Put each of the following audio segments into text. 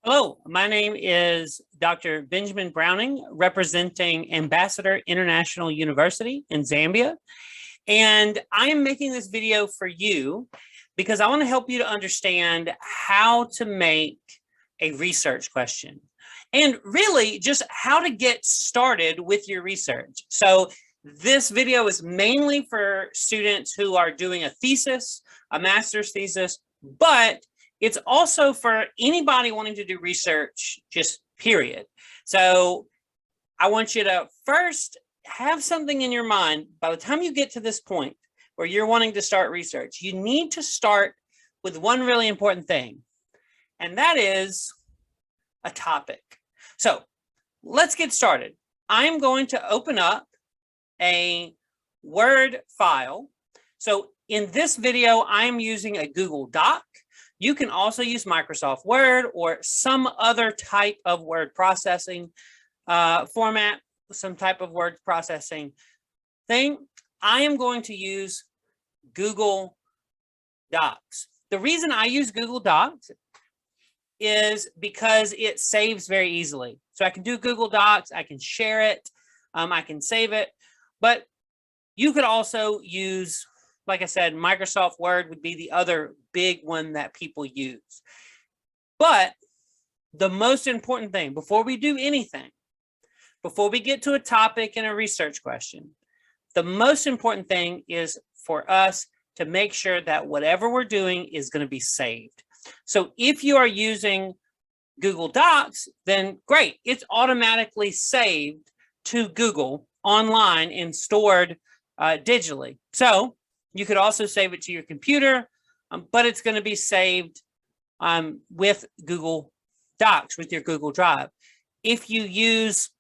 Hello, my name is Dr. Benjamin Browning, representing Ambassador International University in Zambia. And I am making this video for you because I want to help you to understand how to make a research question and really just how to get started with your research. So this video is mainly for students who are doing a thesis, a master's thesis, but it's also for anybody wanting to do research, just period. So I want you to first have something in your mind. By the time you get to this point where you're wanting to start research, you need to start with one really important thing, and that is a topic. So let's get started. I'm going to open up a Word file. So in this video, I'm using a Google Doc. You can also use Microsoft Word or some other type of word processing format, some type of word processing thing. I am going to use Google Docs. The reason I use Google Docs is because it saves very easily. So I can do Google Docs, I can share it, I can save it, but you could also use, like I said, Microsoft Word would be the other big one that people use. But the most important thing before we do anything, before we get to a topic and a research question, the most important thing is for us to make sure that whatever we're doing is going to be saved. So if you are using Google Docs, then great, it's automatically saved to Google online and stored digitally. So you could also save it to your computer, but it's going to be saved with Google Docs, with your Google Drive. If you use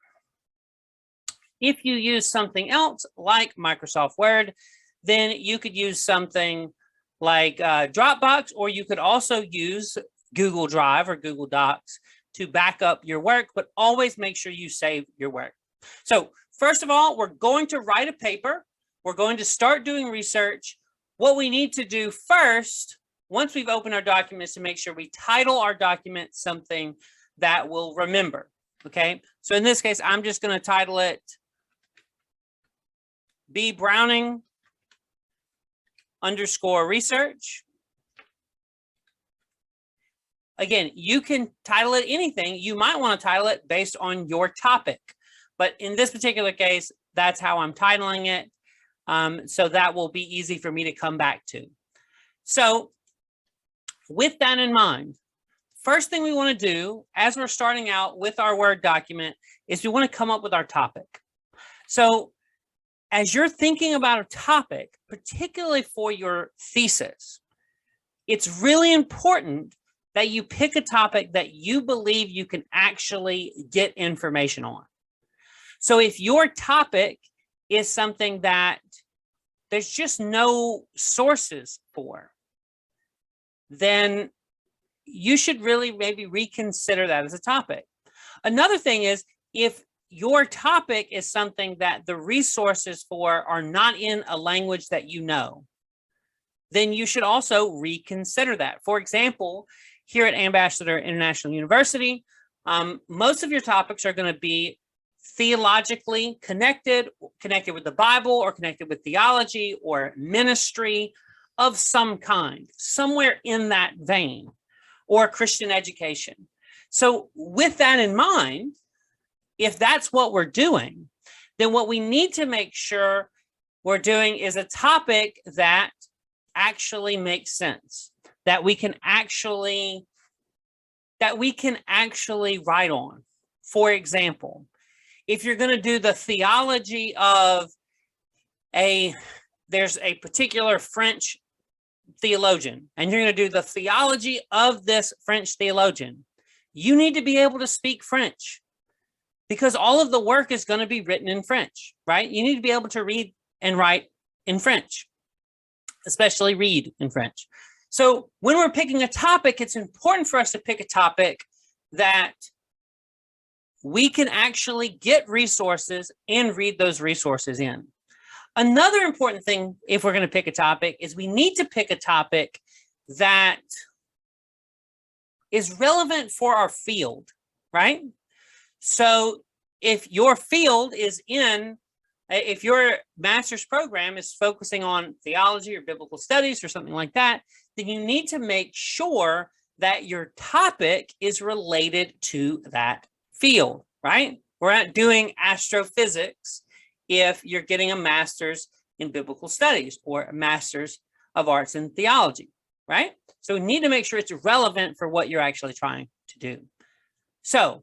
something else like Microsoft Word, then you could use something like Dropbox, or you could also use Google Drive or Google Docs to back up your work, but always make sure you save your work. So first of all, we're going to write a paper. We're going to start doing research. What we need to do first, once we've opened our document, is to make sure we title our document something that we'll remember, okay? So in this case, I'm just going to title it B. Browning _research. Again, you can title it anything. You might want to title it based on your topic, but in this particular case, that's how I'm titling it. So that will be easy for me to come back to. So with that in mind, first thing we want to do as we're starting out with our Word document is we want to come up with our topic. So as you're thinking about a topic, particularly for your thesis, it's really important that you pick a topic that you believe you can actually get information on. So if your topic is something that there's just no sources for, then you should really maybe reconsider that as a topic. Another thing is, if your topic is something that the resources for are not in a language that you know, then you should also reconsider that. For example, here at Ambassador International University, most of your topics are going to be theologically connected with the Bible, or connected with theology or ministry of some kind, somewhere in that vein, or Christian education. So with that in mind, if that's what we're doing, then what we need to make sure we're doing is a topic that actually makes sense, that we can actually write on. For example, if you're going to do the theology of there's a particular French theologian, and you're going to do the theology of this French theologian, you need to be able to speak French, because all of the work is going to be written in French, right? You need to be able to read and write in French, especially read in French. So when we're picking a topic, it's important for us to pick a topic that we can actually get resources and read those resources in. Another important thing, if we're going to pick a topic, is we need to pick a topic that is relevant for our field, right? So if your field is if your master's program is focusing on theology or biblical studies or something like that, then you need to make sure that your topic is related to that field, right? We're not doing astrophysics if you're getting a master's in biblical studies or a master's of arts in theology, right? So we need to make sure it's relevant for what you're actually trying to do. So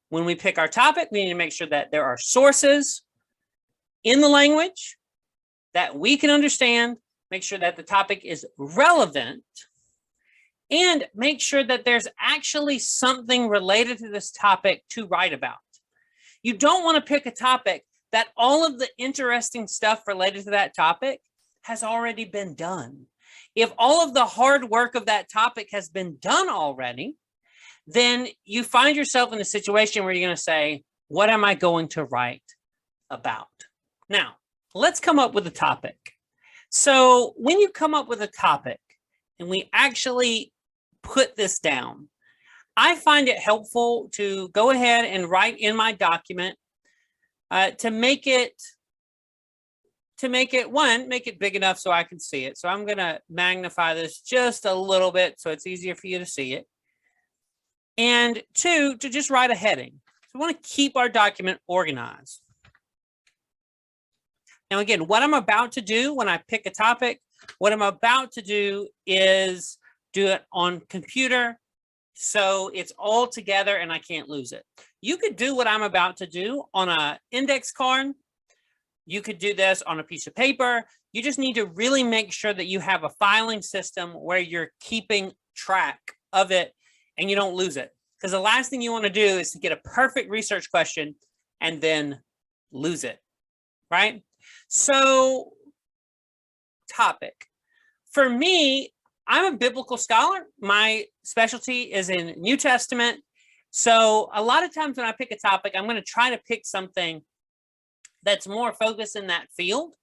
when we pick our topic, we need to make sure that there are sources in the language that we can understand, make sure that the topic is relevant, and make sure that there's actually something related to this topic to write about. You don't want to pick a topic that all of the interesting stuff related to that topic has already been done. If all of the hard work of that topic has been done already, then you find yourself in a situation where you're going to say, what am I going to write about? Now, let's come up with a topic. So when you come up with a topic and we actually put this down, I find it helpful to go ahead and write in my document to make it big enough so I can see it. So I'm going to magnify this just a little bit so it's easier for you to see it. And two, to just write a heading. So we want to keep our document organized. Now, again, what I'm about to do when I pick a topic, what I'm about to do is do it on computer so it's all together and I can't lose it. You could do what I'm about to do on an index card. You could do this on a piece of paper. You just need to really make sure that you have a filing system where you're keeping track of it and you don't lose it. Because the last thing you want to do is to get a perfect research question and then lose it, right? So, topic. For me, I'm a biblical scholar. My specialty is in New Testament. So a lot of times when I pick a topic, I'm going to try to pick something that's more focused in that field.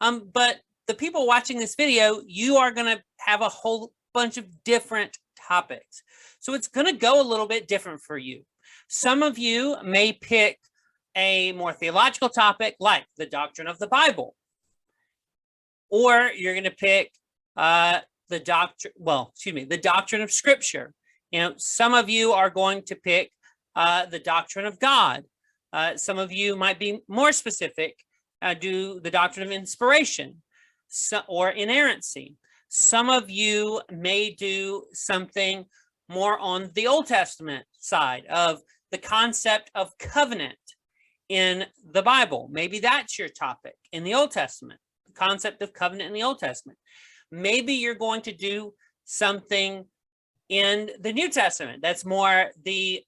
But the people watching this video, you are going to have a whole bunch of different topics. So it's going to go a little bit different for you. Some of you may pick a more theological topic like the doctrine of the Bible. Or you're going to pick the doctrine of Scripture. You know, some of you are going to pick the doctrine of God. Some of you might be more specific, do the doctrine of inspiration or inerrancy. Some of you may do something more on the Old Testament side of the concept of covenant in the Bible. Maybe that's your topic in the Old Testament, the concept of covenant in the Old Testament. Maybe you're going to do something in the New Testament that's more maybe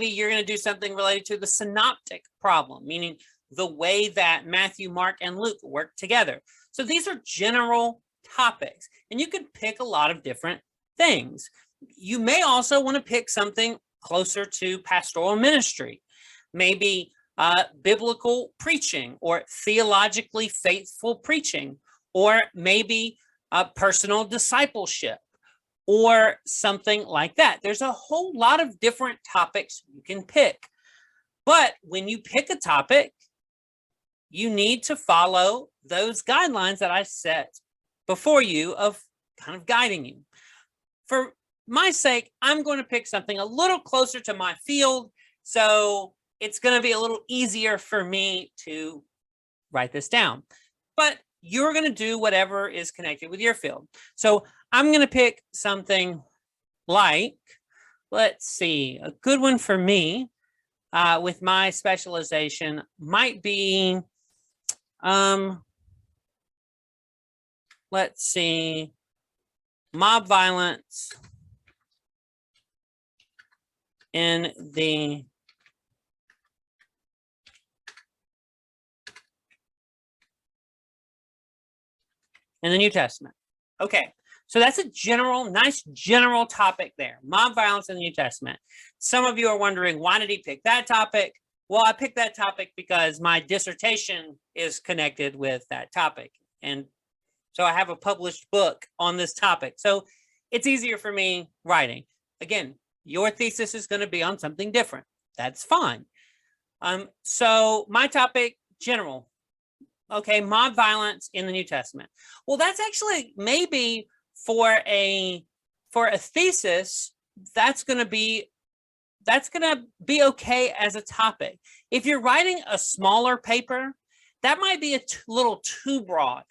you're going to do something related to the synoptic problem, meaning the way that Matthew, Mark, and Luke work together. So these are general topics, and you can pick a lot of different things. You may also want to pick something closer to pastoral ministry, maybe biblical preaching or theologically faithful preaching, or maybe personal discipleship or something like that. There's a whole lot of different topics you can pick. But when you pick a topic, you need to follow those guidelines that I set before you of kind of guiding you. For my sake, I'm going to pick something a little closer to my field, so it's going to be a little easier for me to write this down. But you're going to do whatever is connected with your field. So I'm going to pick something like, let's see, a good one for me with my specialization might be, let's see, mob violence in the New Testament. Okay, so that's a nice general topic there. Mob violence in the New Testament. Some of you are wondering, why did he pick that topic? Well, I picked that topic because my dissertation is connected with that topic. And So I have a published book on this topic. So it's easier for me writing. Again, your thesis is going to be on something different. That's fine. So my topic, general. Okay, mob violence in the New Testament. Well, that's actually maybe for a thesis, that's going to be okay as a topic. If you're writing a smaller paper, that might be a little too broad.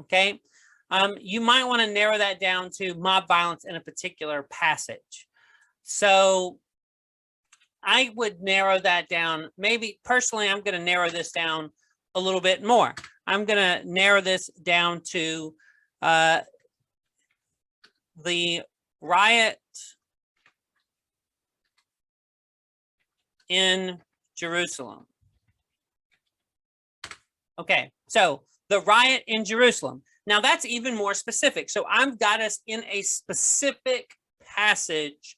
Okay, you might want to narrow that down to mob violence in a particular passage. So I would narrow that down. Maybe personally, I'm going to narrow this down a little bit more. I'm going to narrow this down to the riot in Jerusalem. Okay, so the riot in Jerusalem. Now that's even more specific. So I've got us in a specific passage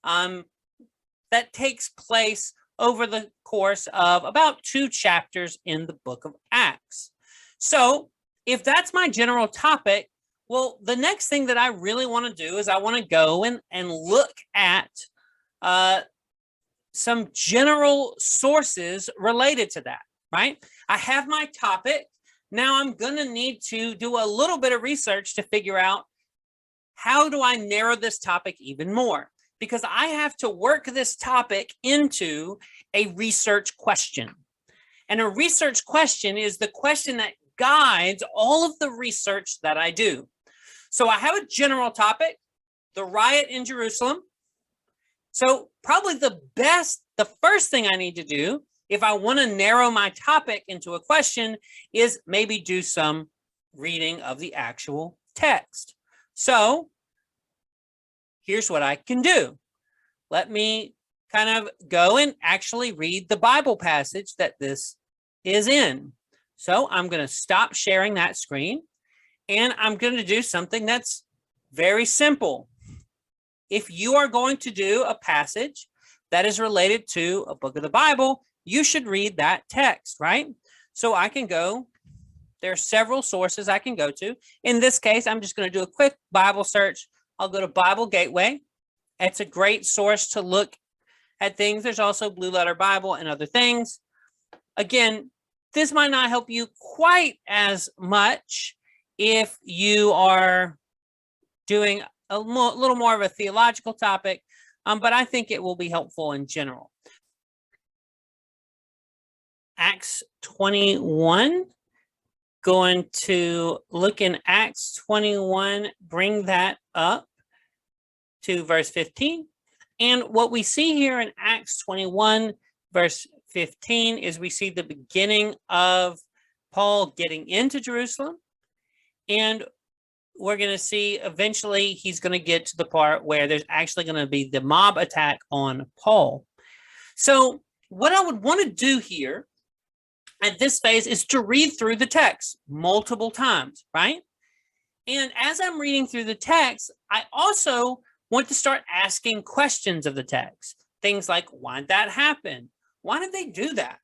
that takes place over the course of about 2 chapters in the book of Acts. So if that's my general topic, well, the next thing that I really want to do is I want to go and look at some general sources related to that, right? I have my topic. Now I'm going to need to do a little bit of research to figure out how do I narrow this topic even more? Because I have to work this topic into a research question. And a research question is the question that guides all of the research that I do. So I have a general topic, the riot in Jerusalem. So probably the first thing I need to do if I want to narrow my topic into a question is maybe do some reading of the actual text. So here's what I can do. Let me kind of go and actually read the Bible passage that this is in. So I'm going to stop sharing that screen and I'm going to do something that's very simple. If you are going to do a passage that is related to a book of the Bible, you should read that text, right? So I can go, there are several sources I can go to. In this case, I'm just going to do a quick Bible search. I'll go to Bible Gateway. It's a great source to look at things. There's also Blue Letter Bible and other things. Again, this might not help you quite as much if you are doing a little more of a theological topic, but I think it will be helpful in general. Acts 21, going to look in Acts 21, bring that up to verse 15. And what we see here in Acts 21, verse 15, is we see the beginning of Paul getting into Jerusalem. And we're going to see eventually he's going to get to the part where there's actually going to be the mob attack on Paul. So what I would want to do here at this phase is to read through the text multiple times, right? And as I'm reading through the text, I also want to start asking questions of the text. Things like, why did that happen? Why did they do that?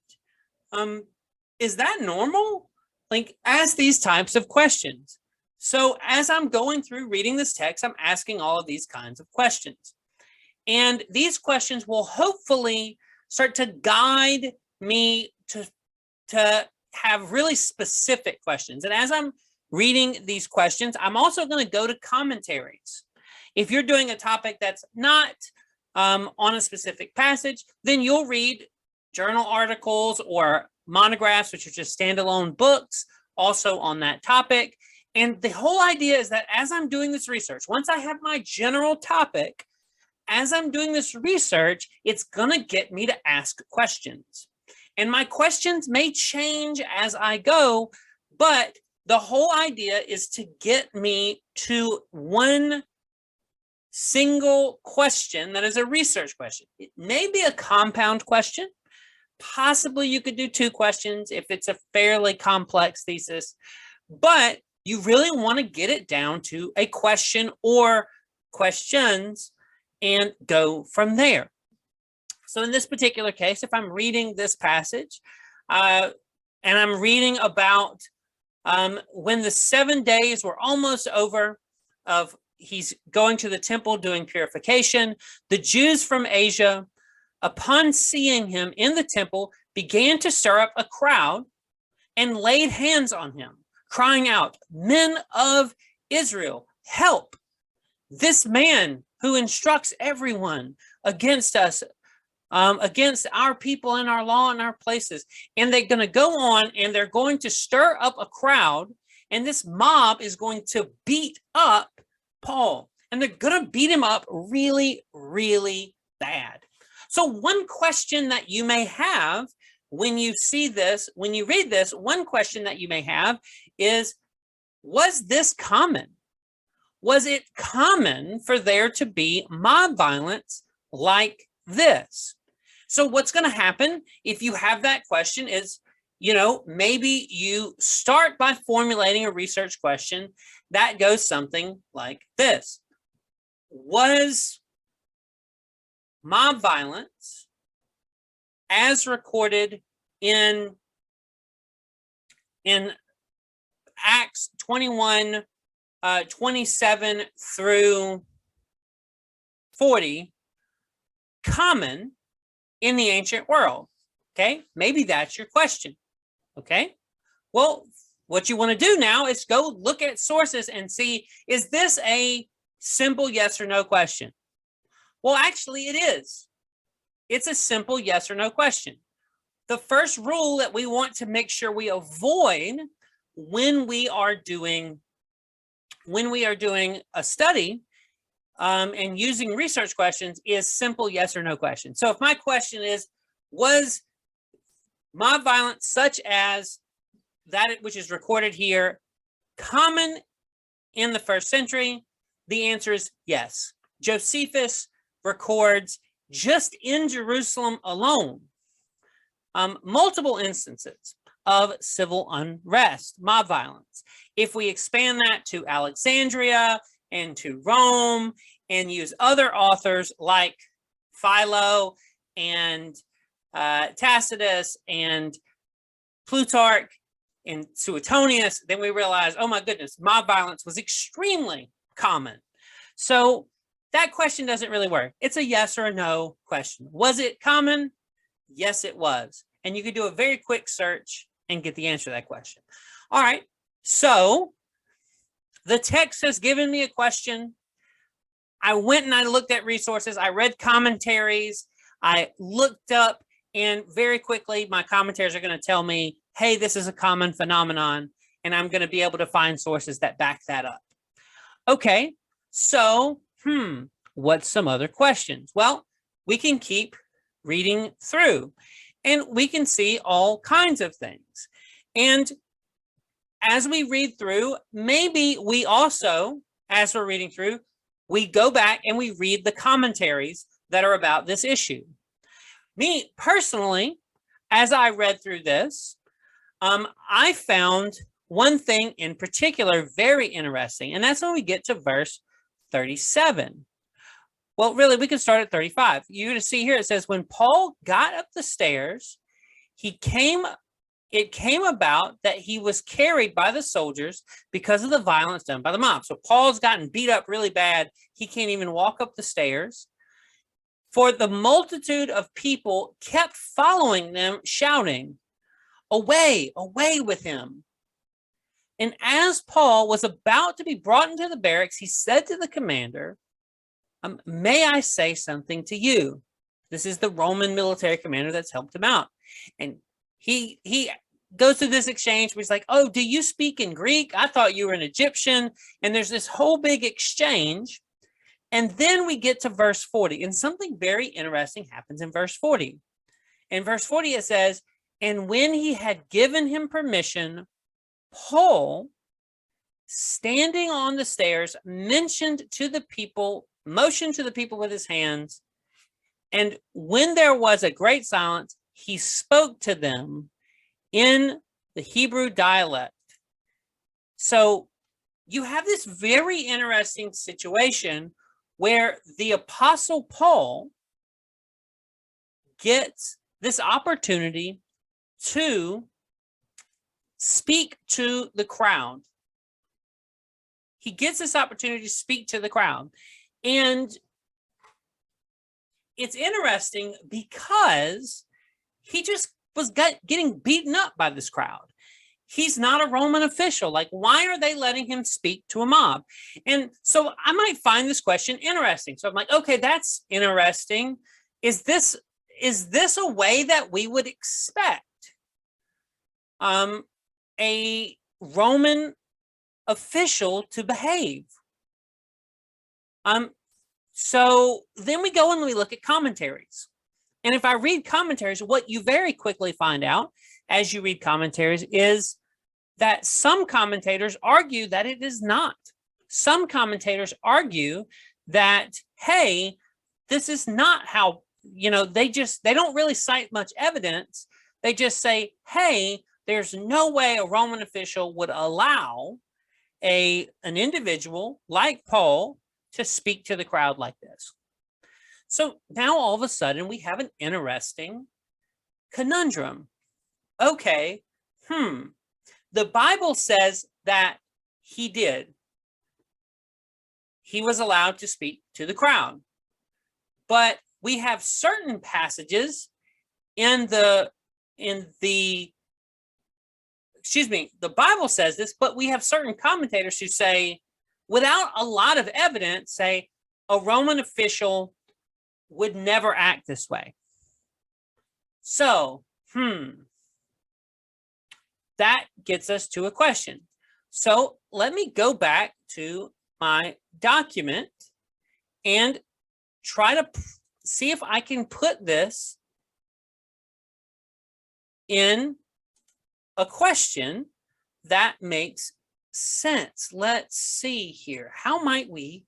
Is that normal? Like, ask these types of questions. So as I'm going through reading this text, I'm asking all of these kinds of questions. And these questions will hopefully start to guide me to have really specific questions. And as I'm reading these questions, I'm also going to go to commentaries. If you're doing a topic that's not on a specific passage, then you'll read journal articles or monographs, which are just standalone books, also on that topic. And the whole idea is that as I'm doing this research, once I have my general topic, as I'm doing this research, it's going to get me to ask questions. And my questions may change as I go, but the whole idea is to get me to one single question that is a research question. It may be a compound question. Possibly you could do 2 questions if it's a fairly complex thesis, but you really want to get it down to a question or questions and go from there. So in this particular case, if I'm reading this passage and I'm reading about When the 7 days were almost over of he's going to the temple doing purification, the Jews from Asia, upon seeing him in the temple, began to stir up a crowd and laid hands on him, crying out, "Men of Israel, help! This man who instructs everyone against us, against our people and our law and our places." And they're going to go on and they're going to stir up a crowd, and this mob is going to beat up Paul, and they're going to beat him up really, really bad. So one question that you may have when you see this, when you read this, one question that you may have is, was this common? Was it common for there to be mob violence like this? So what's going to happen if you have that question is, maybe you start by formulating a research question that goes something like this. Was mob violence as recorded in Acts 21, 27 through 40 common in the ancient world? Okay, maybe that's your question. Okay, well, what you want to do now is go look at sources and see, is this a simple yes or no question? Well, actually it is. It's a simple yes or no question. The first rule that we want to make sure we avoid when we are doing a study and using research questions is simple yes or no questions. So if my question is, was mob violence such as that which is recorded here common in the first century? The answer is yes. Josephus records just in Jerusalem alone multiple instances of civil unrest, mob violence. If we expand that to Alexandria and to Rome and use other authors like Philo and Tacitus and Plutarch and Suetonius, then we realize, oh my goodness, mob violence was extremely common. So that question doesn't really work. It's a yes or a no question. Was it common? Yes, it was. And you could do a very quick search and get the answer to that question. All right, so the text has given me a question. I went and I looked at resources. I read commentaries. I looked up, and very quickly, my commentaries are going to tell me, hey, this is a common phenomenon, and I'm going to be able to find sources that back that up. Okay, so, what's some other questions? Well, we can keep reading through, and we can see all kinds of things. And as we read through, maybe we also, as we're reading through, we go back and we read the commentaries that are about this issue. Me, personally, as I read through this, I found one thing in particular very interesting, and that's when we get to verse 37. Well, really, we can start at 35. You're going to see here, it says, when Paul got up the stairs, it came about that he was carried by the soldiers because of the violence done by the mob. So Paul's gotten beat up really bad. He can't even walk up the stairs. For the multitude of people kept following them, shouting, "Away, away with him." And as Paul was about to be brought into the barracks, he said to the commander, "May I say something to you?" This is the Roman military commander that's helped him out. And he goes through this exchange where he's like, "Oh, do you speak in Greek? I thought you were an Egyptian." And there's this whole big exchange. And then we get to verse 40, and something very interesting happens in verse 40. In verse 40, it says, and when he had given him permission, Paul, standing on the stairs, motioned to the people with his hands. And when there was a great silence, he spoke to them in the Hebrew dialect. So you have this very interesting situation where the Apostle Paul gets this opportunity to speak to the crowd. He gets this opportunity to speak to the crowd. And it's interesting because he just was getting beaten up by this crowd. He's not a Roman official. Like, why are they letting him speak to a mob? And so I might find this question interesting. So I'm like, okay, that's interesting. Is this a way that we would expect a Roman official to behave? So then we go and we look at commentaries. And if I read commentaries, what you very quickly find out as you read commentaries is that some commentators argue that it is not. Some commentators argue that, hey, this is not how, they don't really cite much evidence. They just say, hey, there's no way a Roman official would allow an individual like Paul to speak to the crowd like this. So now all of a sudden we have an interesting conundrum. Okay, the Bible says that he did. He was allowed to speak to the crowd. But we have certain passages the Bible says this, but we have certain commentators who say, without a lot of evidence, say a Roman official would never act this way. So, that gets us to a question. So let me go back to my document and try to see if I can put this in a question that makes sense. Let's see here. How might we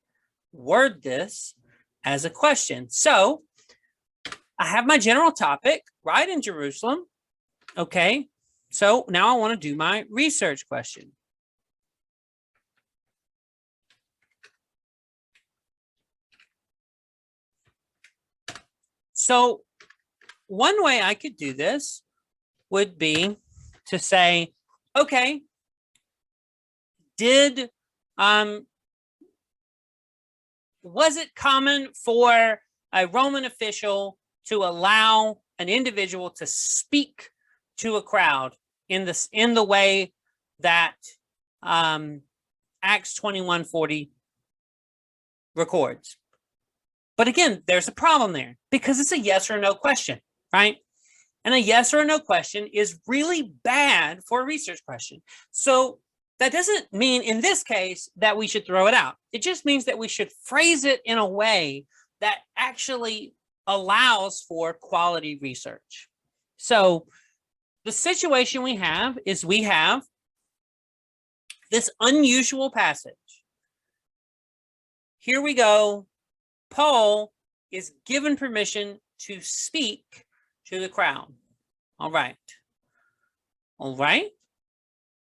word this as a question? So I have my general topic, right in Jerusalem. Okay, so now I want to do my research question. So one way I could do this would be to say, okay, was it common for a Roman official to allow an individual to speak to a crowd in the way that Acts 21:40 records? But again, there's a problem there because it's a yes or no question, right? And a yes or no question is really bad for a research question. So that doesn't mean in this case that we should throw it out. It just means that we should phrase it in a way that actually allows for quality research. So the situation we have is we have this unusual passage. Here we go. Paul is given permission to speak to the crowd. All right.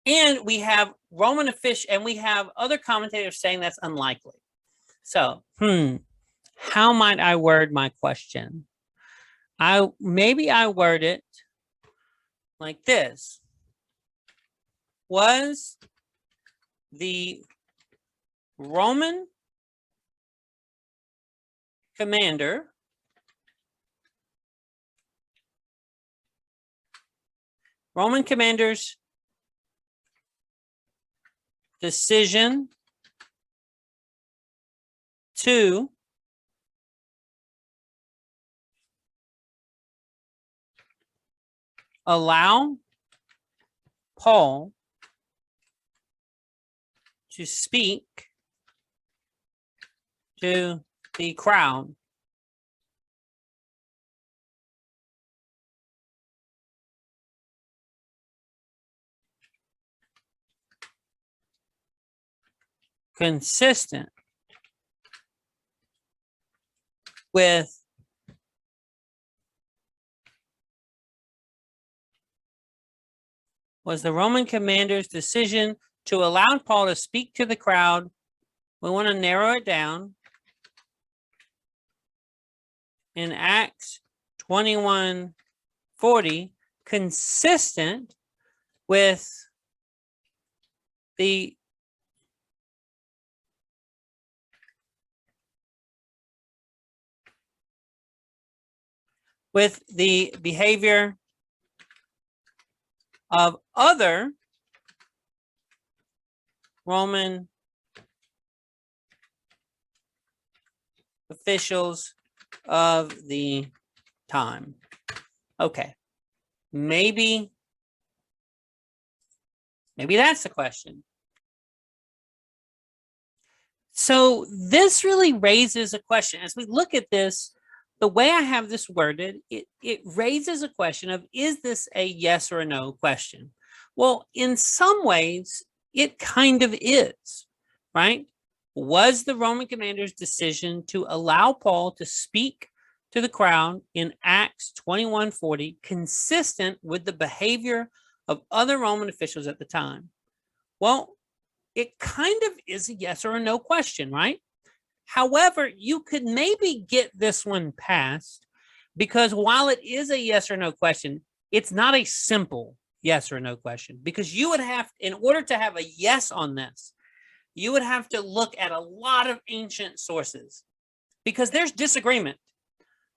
And we have Roman official, and we have other commentators saying that's unlikely. So, how might I word my question? Maybe I word it like this. Was the Roman commander's decision to allow Paul to speak to the crowd consistent with was the Roman commander's decision to allow Paul to speak to the crowd. We want to narrow it down. In Acts 21:40, consistent with the behavior of other Roman officials of the time. Okay, maybe that's the question. So this really raises a question. As we look at this, the way I have this worded, it raises a question of, is this a yes or a no question? Well, in some ways, it kind of is, right? Was the Roman commander's decision to allow Paul to speak to the crowd in Acts 21:40 consistent with the behavior of other Roman officials at the time? Well, it kind of is a yes or a no question, right? However, you could maybe get this one passed because while it is a yes or no question, it's not a simple yes or no question, because you would have, in order to have a yes on this, you would have to look at a lot of ancient sources because there's disagreement.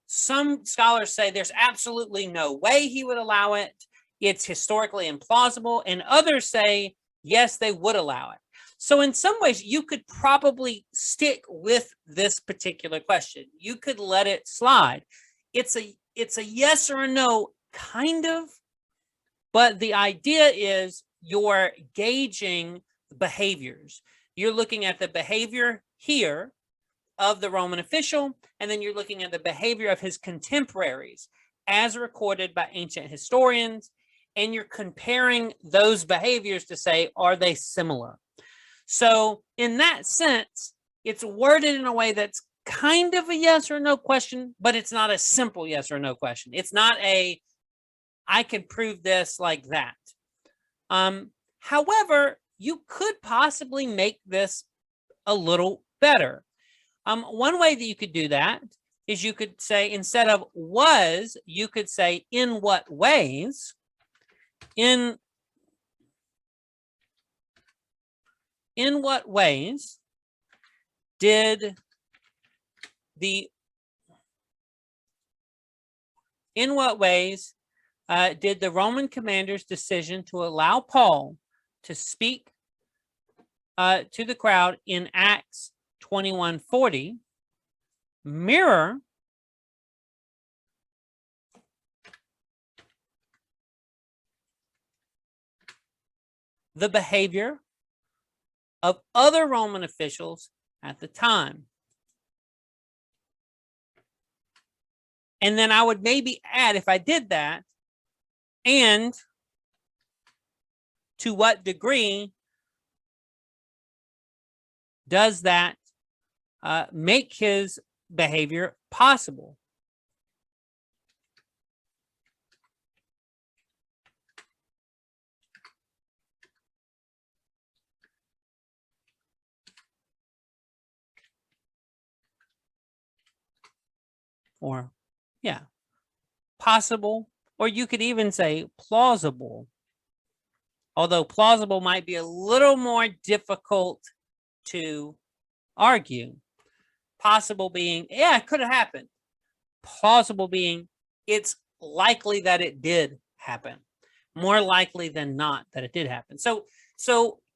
Some scholars say there's absolutely no way he would allow it. It's historically implausible. And others say, yes, they would allow it. So in some ways, you could probably stick with this particular question. You could let it slide. It's a yes or a no, kind of, but the idea is you're gauging behaviors. You're looking at the behavior here of the Roman official, and then you're looking at the behavior of his contemporaries as recorded by ancient historians, and you're comparing those behaviors to say, are they similar? So in that sense, it's worded in a way that's kind of a yes or no question, but it's not a simple yes or no question. It's not a, I can prove this like that. However, you could possibly make this a little better. One way that you could do that is you could say, instead of was, you could say in what ways, in what ways did the Roman commander's decision to allow Paul to speak to the crowd in Acts 21:40 mirror the behavior of other Roman officials at the time? And then I would maybe add, if I did that, and to what degree does that make his behavior possible? Or, yeah, possible, or you could even say plausible. Although plausible might be a little more difficult to argue. Possible being, yeah, it could have happened. Plausible being, it's likely that it did happen. More likely than not that it did happen. So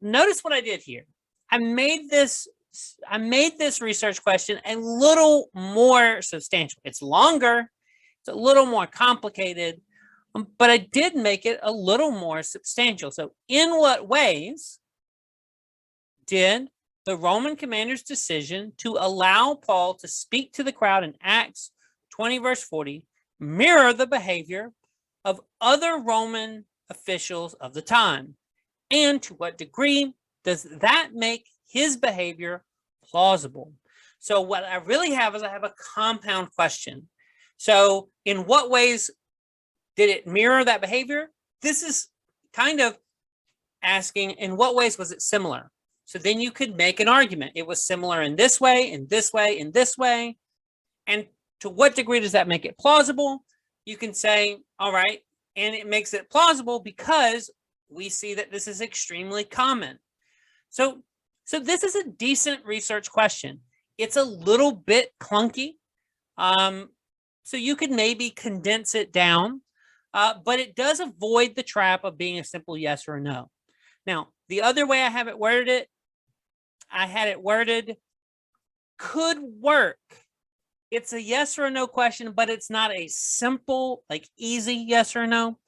notice what I did here. I made this research question a little more substantial. It's longer, it's a little more complicated, but I did make it a little more substantial. So in what ways did the Roman commander's decision to allow Paul to speak to the crowd in Acts 20:40 mirror the behavior of other Roman officials of the time? And to what degree does that make his behavior plausible? So what I really have is I have a compound question. So in what ways did it mirror that behavior? This is kind of asking, in what ways was it similar? So then you could make an argument. It was similar in this way, in this way, in this way. And to what degree does that make it plausible? You can say, all right, and it makes it plausible because we see that this is extremely common. So this is a decent research question. It's a little bit clunky. So you could maybe condense it down, but it does avoid the trap of being a simple yes or no. Now, the other way I have it worded, I had it worded, could work. It's a yes or no question, but it's not a simple, like easy yes or no.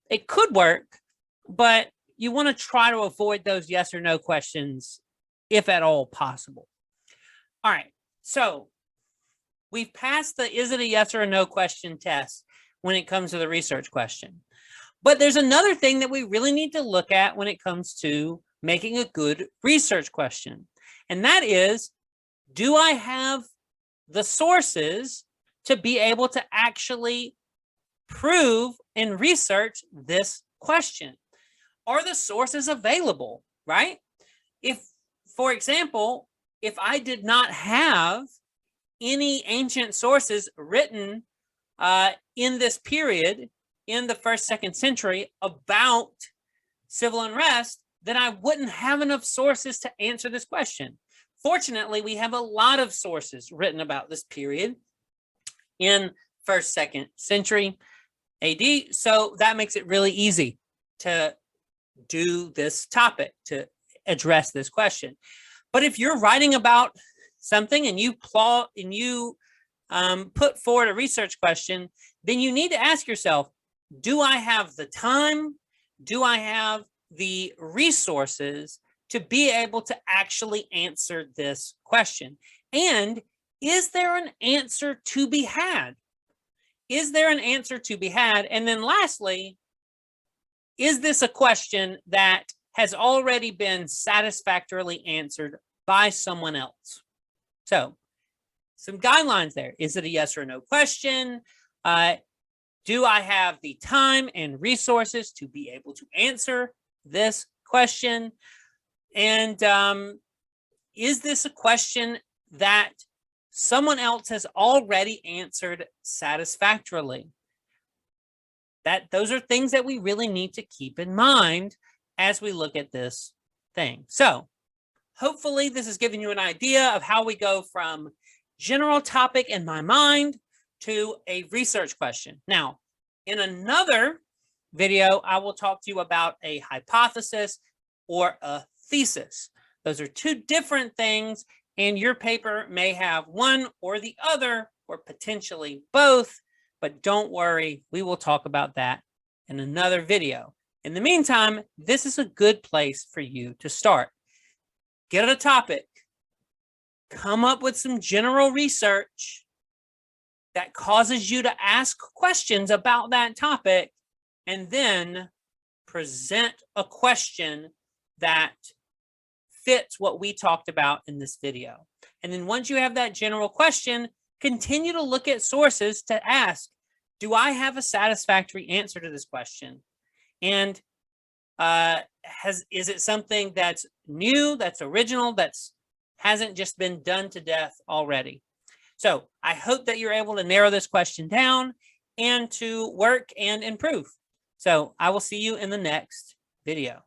It could work, but you want to try to avoid those yes or no questions if at all possible. All right, so we've passed the is it a yes or a no question test when it comes to the research question. But there's another thing that we really need to look at when it comes to making a good research question. And that is, do I have the sources to be able to actually prove and research this question? Are the sources available, right? If, for example, if I did not have any ancient sources written in this period, in the 1st, 2nd century about civil unrest, then I wouldn't have enough sources to answer this question. Fortunately, we have a lot of sources written about this period in 1st, 2nd century AD, so that makes it really easy to do this topic, to address this question. But if you're writing about something and you put forward a research question, then you need to ask yourself, do I have the time? Do I have the resources to be able to actually answer this question? And is there an answer to be had? Is there an answer to be had? And then lastly, is this a question that has already been satisfactorily answered by someone else? So some guidelines there. Is it a yes or no question? Do I have the time and resources to be able to answer this question? And is this a question that someone else has already answered satisfactorily? Those are things that we really need to keep in mind as we look at this thing. So hopefully this has given you an idea of how we go from general topic in my mind to a research question. Now, in another video, I will talk to you about a hypothesis or a thesis. Those are two different things, and your paper may have one or the other, or potentially both, but don't worry, we will talk about that in another video. In the meantime, this is a good place for you to start. Get a topic, come up with some general research that causes you to ask questions about that topic, and then present a question that fits what we talked about in this video. And then once you have that general question, continue to look at sources to ask, do I have a satisfactory answer to this question? And is it something that's new, that's original, that's hasn't just been done to death already? So I hope that you're able to narrow this question down and to work and improve. So I will see you in the next video.